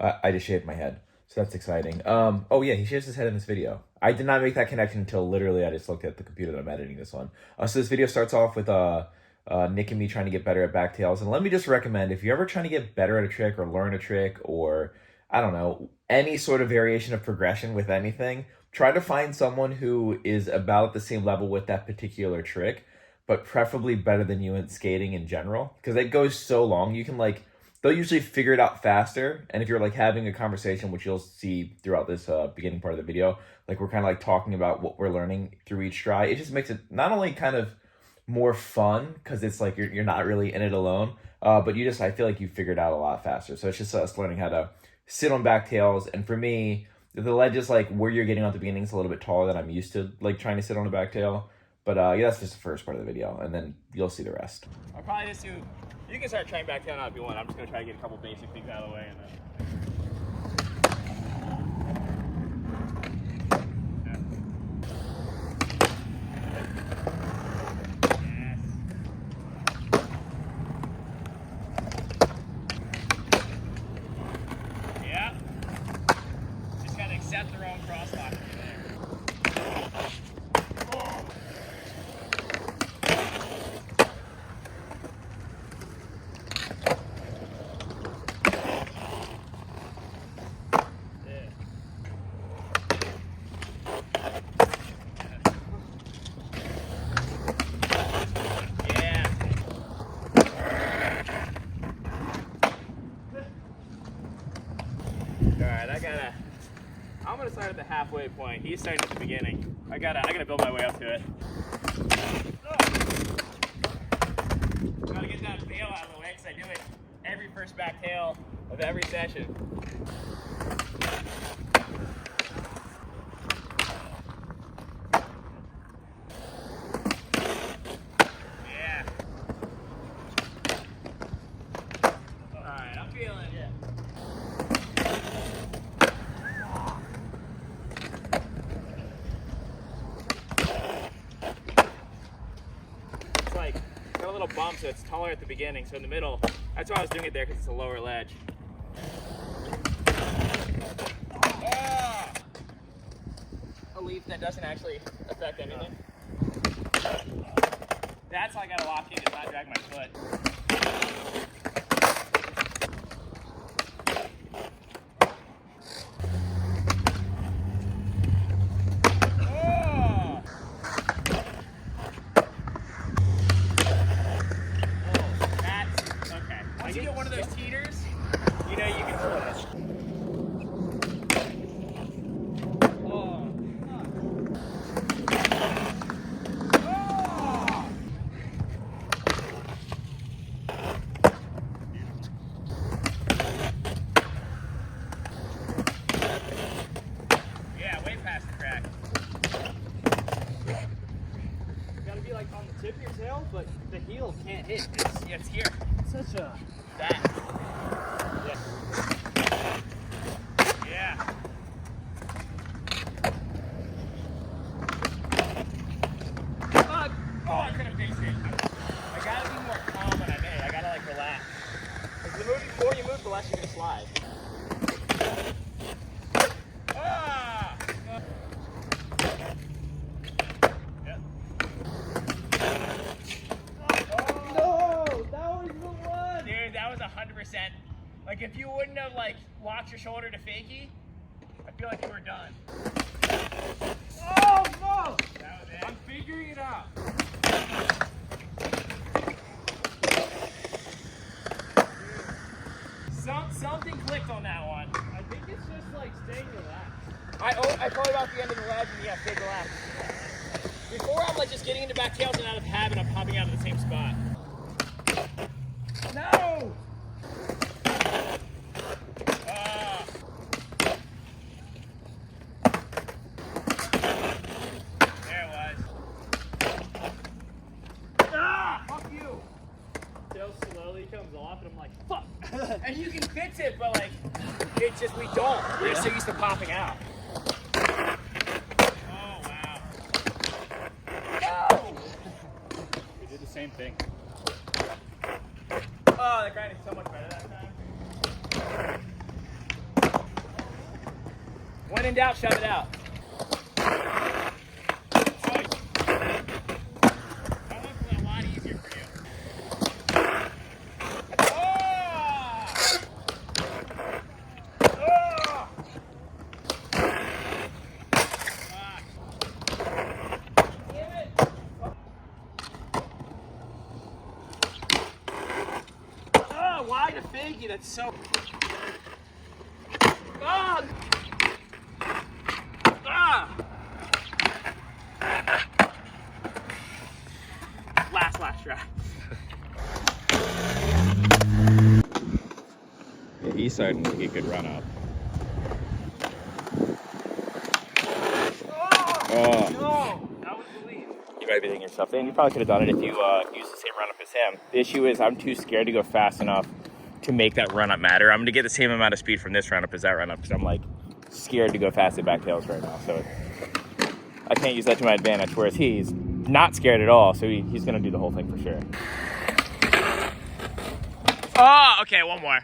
I just shaved my head, so that's exciting. Oh yeah, he shaves his head in this video. I did not make that connection until literally I just looked at the computer that I'm editing this one. So this video starts off with Nick and me trying to get better at backtails. And let me just recommend, if you're ever trying to get better at a trick or learn a trick or, I don't know, any sort of variation of progression with anything, try to find someone who is about the same level with that particular trick, but preferably better than you in skating in general. Because it goes so long, you can like, they'll usually figure it out faster. And if you're like having a conversation, which you'll see throughout this beginning part of the video, like we're kind of like talking about what we're learning through each try, it just makes it not only kind of more fun because it's like you're not really in it alone, but you just, I feel like you figured out a lot faster. So it's just us learning how to sit on backtails. And for me, the ledge is like where you're getting on at the beginning is a little bit taller than I'm used to like trying to sit on a backtail. But yeah, that's just the first part of the video, and then you'll see the rest. I'll probably just do, you can start trying backtail now if you want. I'm just gonna try to get a couple basic things out of the way and then. Accept their own crosslock from there. I'm gonna start at the halfway point. He's starting at the beginning. I gotta build my way up to it. Gotta get that bail out of the way because I do it every first back tail of every session. Yeah. Alright, I'm feeling it. Got a little bump, so it's taller at the beginning. So in the middle, that's why I was doing it there, because it's a lower ledge. A leaf that doesn't actually affect anything. That's how I gotta lock in to not drag my foot. Once you get one of those teeters, you know you can pull it. Oh. Oh. Yeah, way past the crack. You gotta be like on the tip of your tail, but the heel can't hit. It's here. Such a that. Yeah. Yeah. Oh, I could have faced it. I gotta be more calm when I'm in. I gotta like relax. Because the more you move, the less you're gonna slide. Ah! Yep. Dude, that was 100%. Like if you wouldn't have like locked your shoulder to fakie, I feel like you were done. Oh no! That was it. I'm figuring it out. Something clicked on that one. I think it's just like staying relaxed. I probably got the end of the ledge and yeah, stay relaxed. Before I'm like just getting into back tails and out of habit, I'm popping out of the same spot. No! There it was. Ah! Fuck you! Tail slowly comes off and I'm like, fuck! And you can fix it, but like, it's just we don't. We're so used to popping out. Oh, wow. No! We did the same thing. Oh, the grind is so much better that time. When in doubt, shove it out. Why the figgy? That's so. Ah! Ah! Last try. Yeah, he's starting to get a good run up. Oh! No! That was the lead. You might be thinking yourself, then you probably could have done it if you used the same run up as him. The issue is I'm too scared to go fast enough to make that run up matter. I'm going to get the same amount of speed from this run up as that run up because I'm like scared to go fast at backtails right now. So I can't use that to my advantage, whereas he's not scared at all. So he's going to do the whole thing for sure. Oh, okay, one more.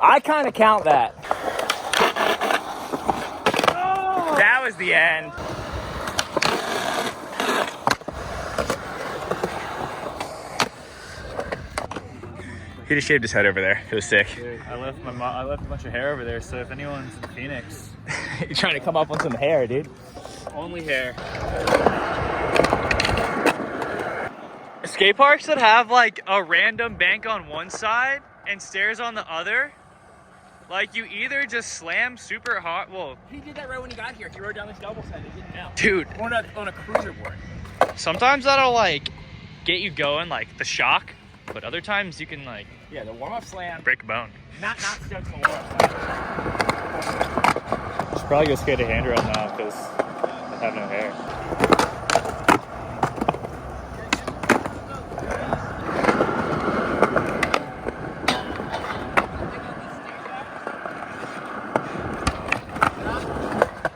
I kind of count that. Oh! That was the end. He just shaved his head over there. It was sick. Dude, I left a bunch of hair over there, so if anyone's in Phoenix, You're trying to come up on some hair, dude. only hair. Skate parks that have like a random bank on one side and stairs on the other, like you either just slam super hard. Well, He did that right when he got here. He rode down this double set and he didn't know. dude, On a cruiser board. sometimes that'll like get you going, like the shock, but other times you can like Yeah, the warm-up slam. break a bone. Not stoked to the warm-up slam. Should probably go skate a hand run now because I have no hair.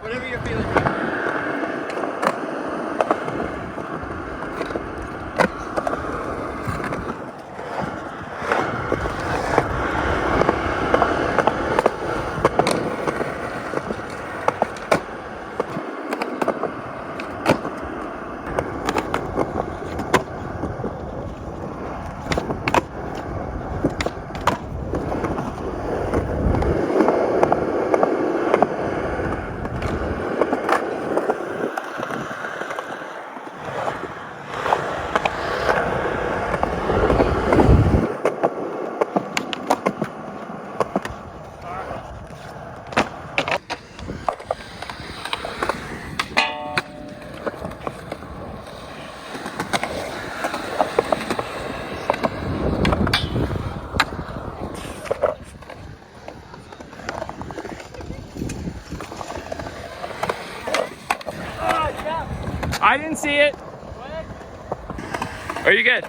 Whatever you're feeling. I didn't see it. Are you good?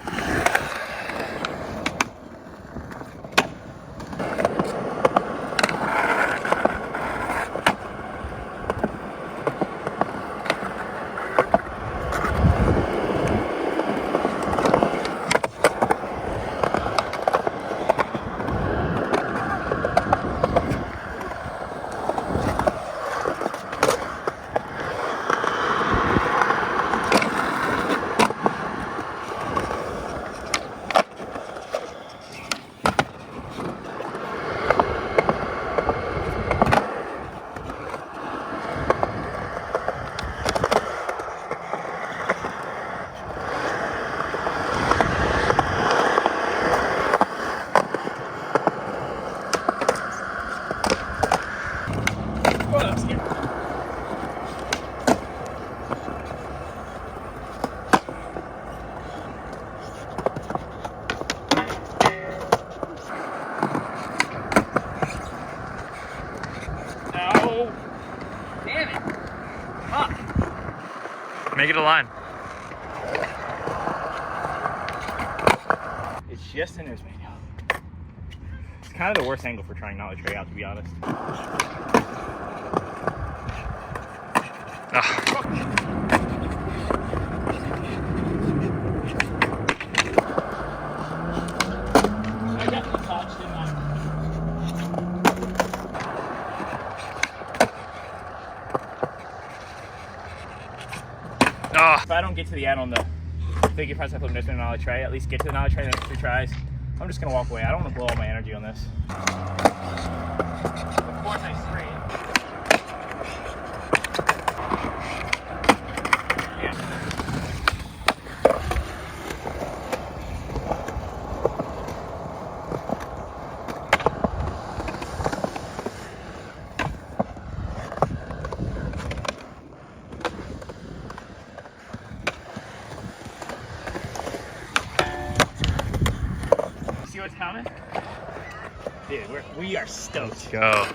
No. Damn it. Fuck. Make it a line. It's just in his video. It's kind of the worst angle for trying not to tray out, to be honest. Ugh. get to the end on the figure press I flip this and nollie tray. At least get to the nollie tray in the next 2 tries. I'm just gonna walk away. I don't want to blow all my energy on this. Of course I straight. See what's coming? Dude, we are stoked. Let's go.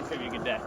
It's gonna be a good day.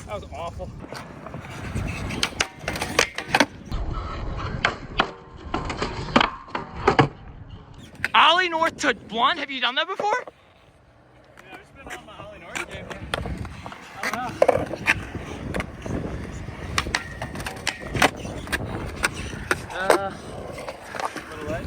That was awful. Ollie North to blunt. Have you done that before? Yeah, I've just been on my Ollie North game. Little ledge.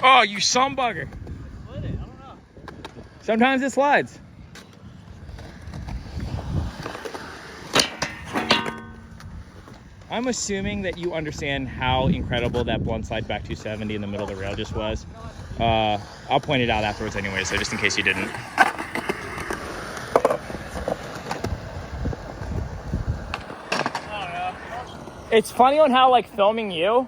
Oh, you some bugger. Split it, I don't know. Sometimes it slides. I'm assuming that you understand how incredible that blunt slide back 270 in the middle of the rail just was. I'll point it out afterwards anyway, so just in case you didn't. It's funny on how like filming you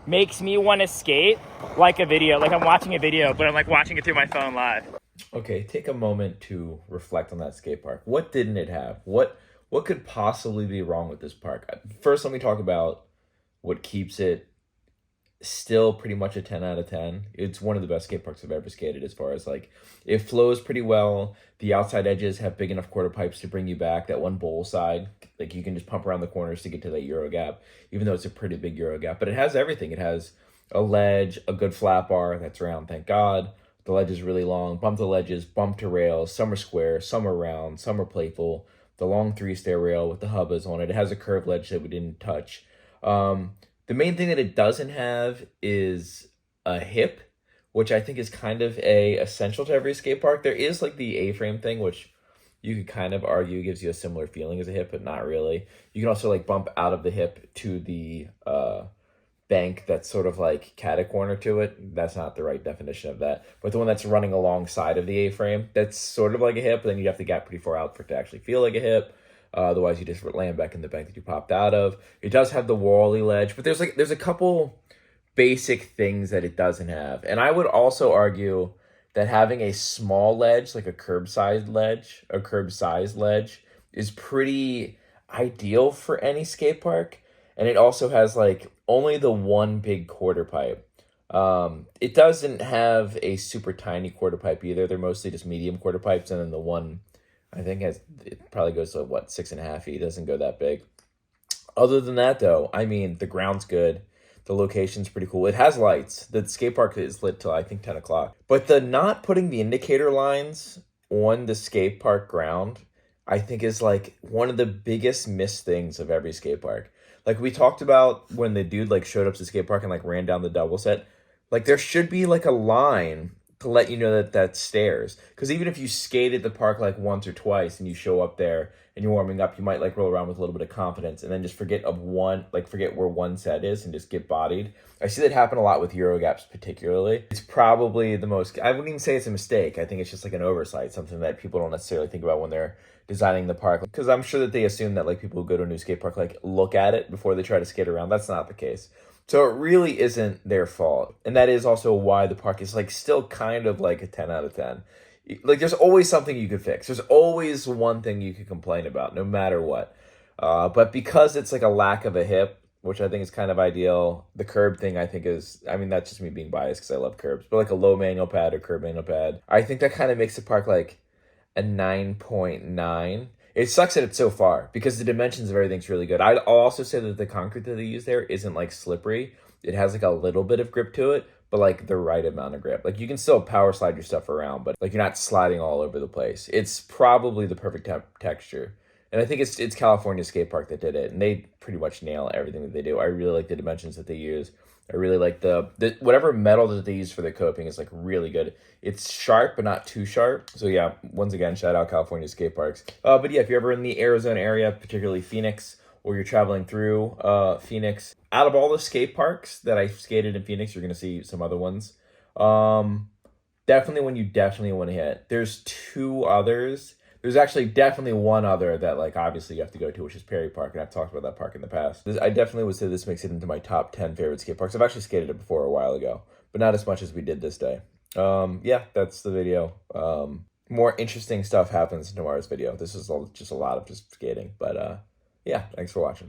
makes me want to skate like a video, like I'm watching a video, but I'm like watching it through my phone live. Okay, take a moment to reflect on that skate park. What didn't it have? What could possibly be wrong with this park? First, let me talk about what keeps it still pretty much a 10 out of 10. It's one of the best skate parks I've ever skated, as far as like it flows pretty well. The outside edges have big enough quarter pipes to bring you back. That one bowl side, like you can just pump around the corners to get to that Euro gap, even though it's a pretty big Euro gap. But it has everything. It has a ledge, a good flat bar that's round, thank God. The ledge is really long. Bump to ledges, bump to rails. Some are square, some are round, some are playful. The long 3-stair rail with the hubbas on it. It has a curved ledge that we didn't touch. The main thing that it doesn't have is a hip, which I think is kind of essential to every skate park. There is like the A-frame thing, which you could kind of argue gives you a similar feeling as a hip, but not really. You can also like bump out of the hip to the bank that's sort of like cat corner to it. That's not the right definition of that. But the one that's running alongside of the A-frame, that's sort of like a hip, but then you'd have to gap pretty far out for it to actually feel like a hip. Otherwise, you just land back in the bank that you popped out of. It does have the wally ledge, but there's a couple basic things that it doesn't have. And I would also argue that having a small ledge, like a curb-sized ledge, is pretty ideal for any skate park. And it also has like only the one big quarter pipe. It doesn't have a super tiny quarter pipe either. They're mostly just medium quarter pipes, and then the one I think it probably goes to, 6.5 feet. It doesn't go that big. Other than that, though, I mean, the ground's good. The location's pretty cool. It has lights. The skate park is lit till, I think, 10 o'clock. But the not putting the indicator lines on the skate park ground, I think, is, like, one of the biggest missed things of every skate park. Like, we talked about when the dude, like, showed up to the skate park and, like, ran down the double set. Like, there should be, like, a line to let you know that that's stairs. Because even if you skate at the park like once or twice and you show up there and you're warming up, you might like roll around with a little bit of confidence and then just forget where one set is and just get bodied. I see that happen a lot with Eurogaps particularly. It's probably the most, I wouldn't even say it's a mistake. I think it's just like an oversight, something that people don't necessarily think about when they're designing the park. Because I'm sure that they assume that like people who go to a new skate park like look at it before they try to skate around. That's not the case. So it really isn't their fault. And that is also why the park is like still kind of like a 10 out of 10. Like there's always something you could fix. There's always one thing you could complain about, no matter what. But because it's like a lack of a hip, which I think is kind of ideal, the curb thing I think is, I mean, that's just me being biased because I love curbs, but like a low manual pad or curb manual pad, I think that kind of makes the park like a 9.9. It sucks that it's so far because the dimensions of everything's really good. I'll also say that the concrete that they use there isn't like slippery. It has like a little bit of grip to it, but like the right amount of grip. Like you can still power slide your stuff around, but like you're not sliding all over the place. It's probably the perfect texture. And I think it's California Skate Park that did it, and they pretty much nail everything that they do. I really like the dimensions that they use. I really like the whatever metal that they use for the coping is like really good. It's sharp, but not too sharp. So yeah, once again, shout out California Skate Parks. But yeah, if you're ever in the Arizona area, particularly Phoenix, or you're traveling through Phoenix, out of all the skate parks that I skated in Phoenix, you're going to see some other ones. Definitely one you definitely want to hit. There's two others. There's actually definitely one other that, like, obviously you have to go to, which is Perry Park, and I've talked about that park in the past. I definitely would say this makes it into my top 10 favorite skate parks. I've actually skated it before a while ago, but not as much as we did this day. Yeah, that's the video. More interesting stuff happens in tomorrow's video. This is just a lot of just skating, but yeah, thanks for watching.